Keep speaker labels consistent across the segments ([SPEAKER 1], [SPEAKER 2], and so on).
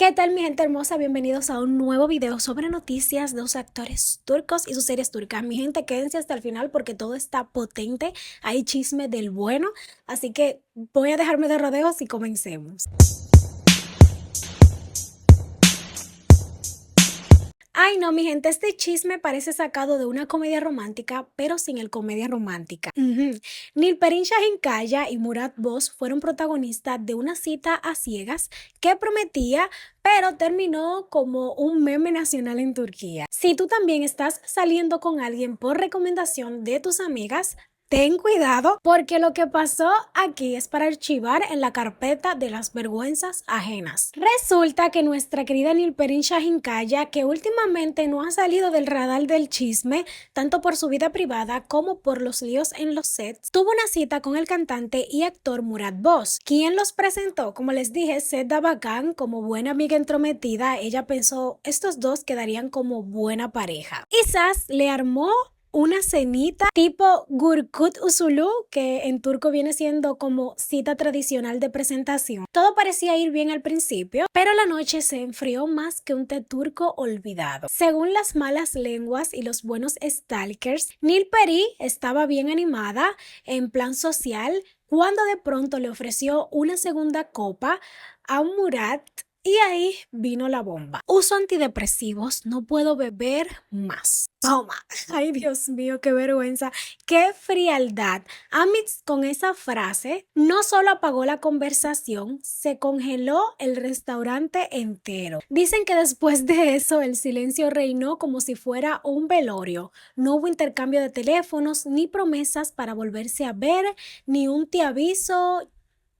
[SPEAKER 1] ¿Qué tal, mi gente hermosa? Bienvenidos a un nuevo video sobre noticias de los actores turcos y sus series turcas. Mi gente, quédense hasta el final porque todo está potente, hay chisme del bueno, así que voy a dejarme de rodeos y comencemos. Ay, no, mi gente, este chisme parece sacado de una comedia romántica, pero sin el comedia romántica. Nilperin Şahinkaya y Murat Boz fueron protagonistas de una cita a ciegas que prometía, pero terminó como un meme nacional en Turquía. Si tú también estás saliendo con alguien por recomendación de tus amigas, ten cuidado porque lo que pasó aquí es para archivar en la carpeta de las vergüenzas ajenas. Resulta que nuestra querida Nilperin Şahinkaya, que últimamente no ha salido del radar del chisme, tanto por su vida privada como por los líos en los sets, tuvo una cita con el cantante y actor Murat Boz, quien los presentó. Como les dije, Seda Bakan, como buena amiga entrometida, ella pensó estos dos quedarían como buena pareja. Quizás le armó una cenita tipo Gurkut Usulü, que en turco viene siendo como cita tradicional de presentación. Todo parecía ir bien al principio, pero la noche se enfrió más que un té turco olvidado. Según las malas lenguas y los buenos stalkers, Nilperi estaba bien animada, en plan social, cuando de pronto le ofreció una segunda copa a Murat. Y ahí vino la bomba. Uso antidepresivos, no puedo beber más. Toma. Ay, Dios mío, qué vergüenza, qué frialdad. Amix con esa frase no solo apagó la conversación, se congeló el restaurante entero. Dicen que después de eso el silencio reinó como si fuera un velorio. No hubo intercambio de teléfonos, ni promesas para volverse a ver, ni un te aviso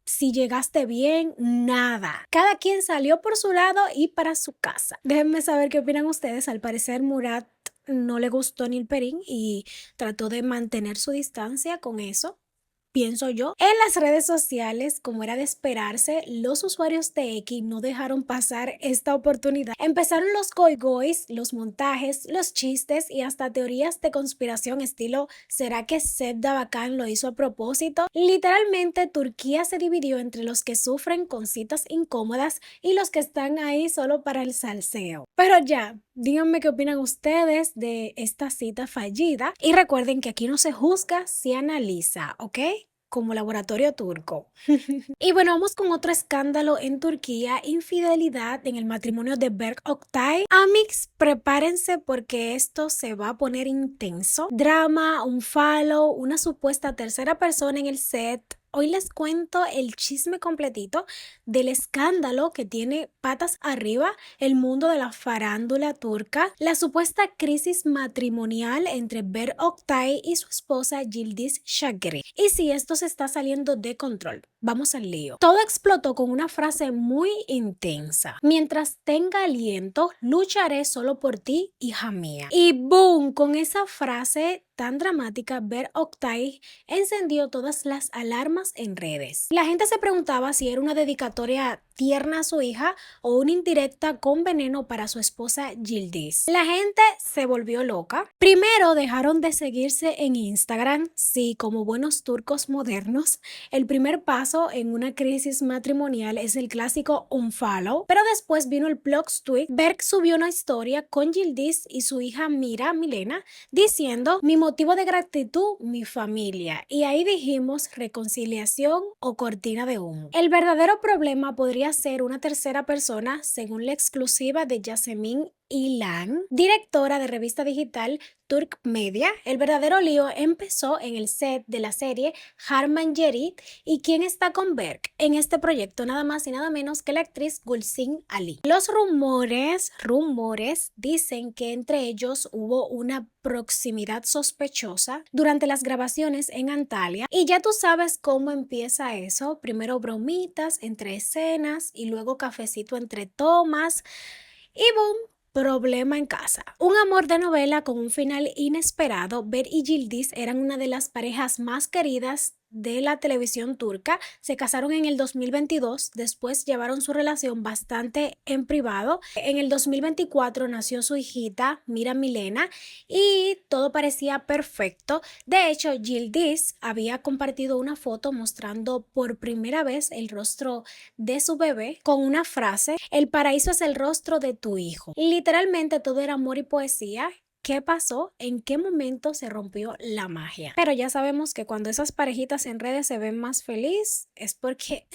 [SPEAKER 1] si llegaste bien, nada. Cada quien salió por su lado y para su casa. Déjenme saber qué opinan ustedes. Al parecer Murat no le gustó Nilperin y trató de mantener su distancia con eso, pienso yo. En las redes sociales, como era de esperarse, los usuarios de X no dejaron pasar esta oportunidad. Empezaron los goy-goys, los montajes, los chistes y hasta teorías de conspiración estilo ¿será que Seda Bakan lo hizo a propósito? Literalmente Turquía se dividió entre los que sufren con citas incómodas y los que están ahí solo para el salseo. Pero ya, díganme qué opinan ustedes de esta cita fallida y recuerden que aquí no se juzga, se analiza, ¿ok? Como laboratorio turco. Y bueno, vamos con otro escándalo en Turquía: infidelidad en el matrimonio de Berk Oktay. Amix, prepárense porque esto se va a poner intenso. Drama, un follow, una supuesta tercera persona en el set. Hoy les cuento el chisme completito del escándalo que tiene patas arriba el mundo de la farándula turca, la supuesta crisis matrimonial entre Berk Oktay y su esposa Yildiz Shagri. Y si esto se está saliendo de control, vamos al lío. Todo explotó con una frase muy intensa: mientras tenga aliento, lucharé solo por ti, hija mía. Y boom, con esa frase tan dramática, Berk Oktay encendió todas las alarmas en redes. La gente se preguntaba si era una dedicatoria tierna a su hija o una indirecta con veneno para su esposa Yildiz. La gente se volvió loca. Primero dejaron de seguirse en Instagram. Sí, como buenos turcos modernos, el primer paso en una crisis matrimonial es el clásico unfollow. Pero después vino el plot twist. Berk subió una historia con Yildiz y su hija Mira Milena diciendo: mi motivo de gratitud, mi familia. Y ahí dijimos reconciliación o cortina de humo. El verdadero problema podría ser una tercera persona, según la exclusiva de Yasemin Ilan, directora de revista digital Turk Media. El verdadero lío empezó en el set de la serie Harman Yerit. ¿Y quién está con Berk en este proyecto? Nada más y nada menos que la actriz Gulsin Ali. Los rumores dicen que entre ellos hubo una proximidad sospechosa durante las grabaciones en Antalya. Y ya tú sabes cómo empieza eso. Primero bromitas entre escenas y luego cafecito entre tomas. Y boom, problema en casa. Un amor de novela con un final inesperado. Berk y Yildiz eran una de las parejas más queridas de la televisión turca. Se casaron en el 2022, después llevaron su relación bastante en privado. En el 2024 nació su hijita Mira Milena y todo parecía perfecto. De hecho, Yıldız había compartido una foto mostrando por primera vez el rostro de su bebé con una frase: el paraíso es el rostro de tu hijo. Literalmente todo era amor y poesía. ¿Qué pasó? ¿En qué momento se rompió la magia? Pero ya sabemos que cuando esas parejitas en redes se ven más feliz es porque...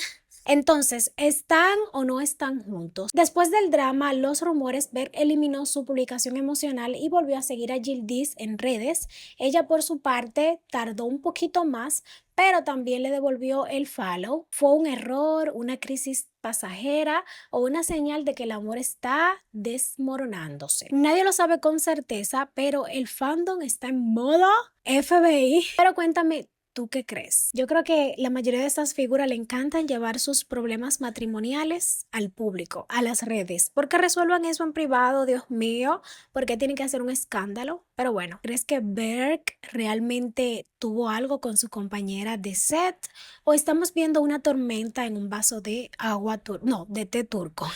[SPEAKER 1] Entonces, ¿están o no están juntos? Después del drama, los rumores, Berk eliminó su publicación emocional y volvió a seguir a Yıldız en redes. Ella, por su parte, tardó un poquito más, pero también le devolvió el follow. ¿Fue un error, una crisis pasajera o una señal de que el amor está desmoronándose? Nadie lo sabe con certeza, pero el fandom está en modo FBI. Pero cuéntame, ¿tú qué crees? Yo creo que la mayoría de estas figuras le encantan llevar sus problemas matrimoniales al público, a las redes. ¿Por qué resuelvan eso en privado? Dios mío, ¿por qué tienen que hacer un escándalo? Pero bueno, ¿crees que Berk realmente tuvo algo con su compañera de set? ¿O estamos viendo una tormenta en un vaso de agua no, de té turco?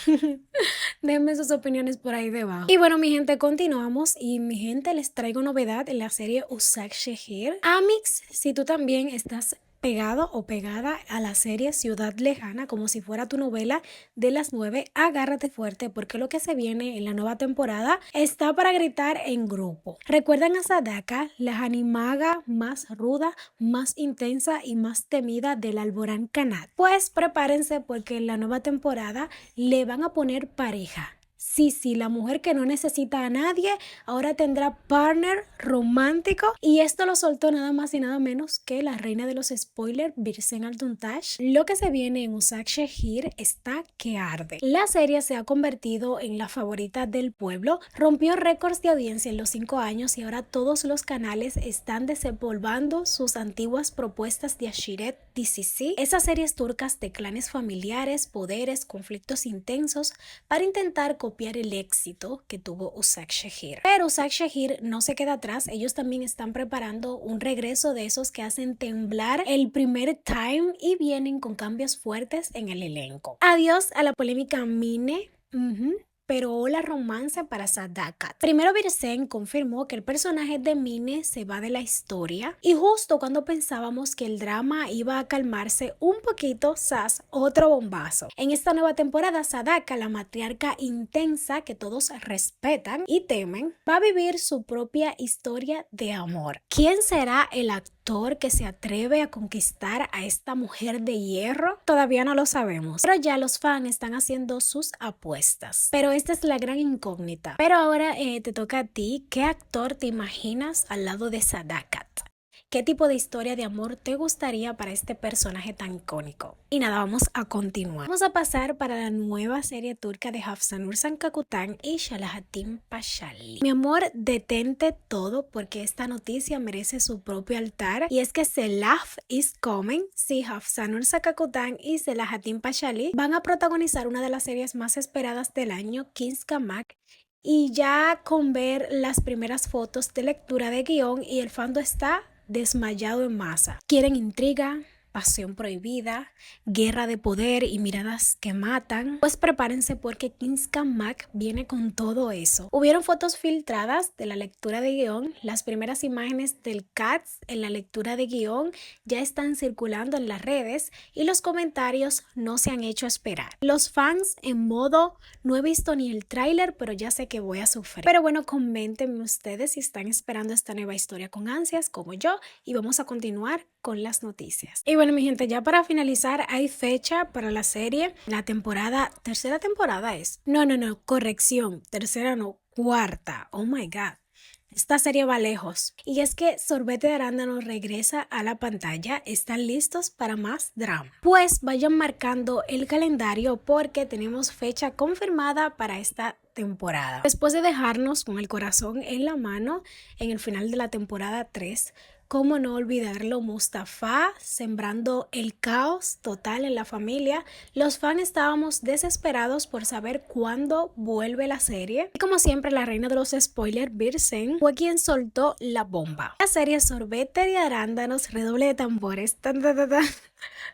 [SPEAKER 1] Déjenme sus opiniones por ahí debajo. Y bueno, mi gente, continuamos. Y mi gente, les traigo novedad en la serie Uzak Şehir. Amix, si tú también estás pegado o pegada a la serie Ciudad Lejana, como si fuera tu novela de las 9, agárrate fuerte porque lo que se viene en la nueva temporada está para gritar en grupo. ¿Recuerdan a Sadaka, la animaga más ruda, más intensa y más temida del Alborán Kanat? Pues prepárense porque en la nueva temporada le van a poner pareja. Sí, la mujer que no necesita a nadie ahora tendrá partner romántico, y esto lo soltó nada más y nada menos que la reina de los spoilers, Birsen Altuntaş. Lo que se viene en Uzak Şehir está que arde. La serie se ha convertido en la favorita del pueblo, rompió récords de audiencia en los 5 años y ahora todos los canales están desempolvando sus antiguas propuestas de Aşiret Dizisi, esas series turcas de clanes familiares, poderes, conflictos intensos, para intentar copiar el éxito que tuvo Uzak Şehir. Pero Uzak Şehir no se queda atrás, ellos también están preparando un regreso de esos que hacen temblar el primer time y vienen con cambios fuertes en el elenco. Adiós a la polémica Mine. Pero hola romance para Sadakat. Primero Birsen confirmó que el personaje de Mine se va de la historia y justo cuando pensábamos que el drama iba a calmarse un poquito, ¡zas!, otro bombazo. En esta nueva temporada Sadaka, la matriarca intensa que todos respetan y temen, va a vivir su propia historia de amor. ¿Quién será el actor que se atreve a conquistar a esta mujer de hierro? Todavía no lo sabemos, pero ya los fans están haciendo sus apuestas. Pero esta es la gran incógnita. Pero ahora te toca a ti. ¿Qué actor te imaginas al lado de Sadakat? ¿Qué tipo de historia de amor te gustaría para este personaje tan icónico? Y nada, vamos a continuar. Vamos a pasar para la nueva serie turca de Hafsanur Sancakután y Selahattin Pashali. Mi amor, detente todo porque esta noticia merece su propio altar. Y es que Selaf is coming. Sí, Hafsanur Sancakután y Selahattin Pashali van a protagonizar una de las series más esperadas del año, Kinskamak. Y ya con ver las primeras fotos de lectura de guión y el fandom está desmayado en masa. Quieren intriga, pasión prohibida, guerra de poder y miradas que matan. Pues prepárense porque Kinskamak viene con todo eso. Hubieron fotos filtradas de la lectura de guión. Las primeras imágenes del cast en la lectura de guión ya están circulando en las redes y los comentarios no se han hecho esperar. Los fans en modo no he visto ni el tráiler, pero ya sé que voy a sufrir. Pero bueno, coméntenme ustedes si están esperando esta nueva historia con ansias como yo, y vamos a continuar con las noticias. Y bueno, mi gente, ya para finalizar, hay fecha para la serie. La temporada, tercera temporada es. No, corrección. Tercera no, cuarta. Oh my God. Esta serie va lejos. Y es que Sorbete de Arándano regresa a la pantalla. ¿Están listos para más drama? Pues vayan marcando el calendario porque tenemos fecha confirmada para esta temporada. Después de dejarnos con el corazón en la mano en el final de la temporada 3, cómo no olvidarlo, Mustafa sembrando el caos total en la familia. Los fans estábamos desesperados por saber cuándo vuelve la serie. Y como siempre, la reina de los spoilers, Birsen, fue quien soltó la bomba. La serie Sorbete de Arándanos, redoble de tambores, tan, tan, tan, tan.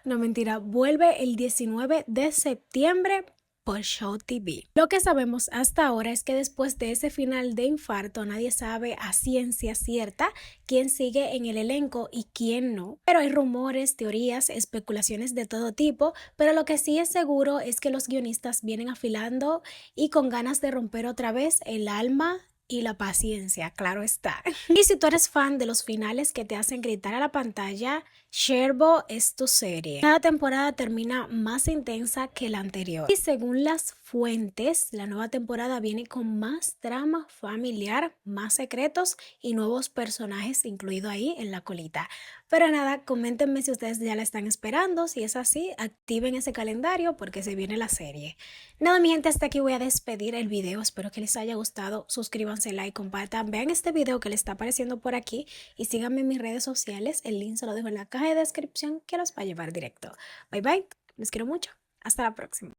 [SPEAKER 1] No, mentira, vuelve el 19 de septiembre por Show TV. Lo que sabemos hasta ahora es que después de ese final de infarto nadie sabe a ciencia cierta quién sigue en el elenco y quién no. Pero hay rumores, teorías, especulaciones de todo tipo, pero lo que sí es seguro es que los guionistas vienen afilando y con ganas de romper otra vez el alma y la paciencia, claro está. Y si tú eres fan de los finales que te hacen gritar a la pantalla, Sherbo es tu serie. Cada temporada termina más intensa que la anterior. Y según las fuentes, la nueva temporada viene con más drama familiar, más secretos y nuevos personajes incluidos ahí en la colita. Pero nada, coméntenme si ustedes ya la están esperando. Si es así, activen ese calendario porque se viene la serie. Nada, mi gente, hasta aquí voy a despedir el video. Espero que les haya gustado. Suscríbanse, like, compartan. Vean este video que les está apareciendo por aquí y síganme en mis redes sociales. El link se lo dejo en la caja de descripción que los va a llevar directo. Bye bye. Les quiero mucho. Hasta la próxima.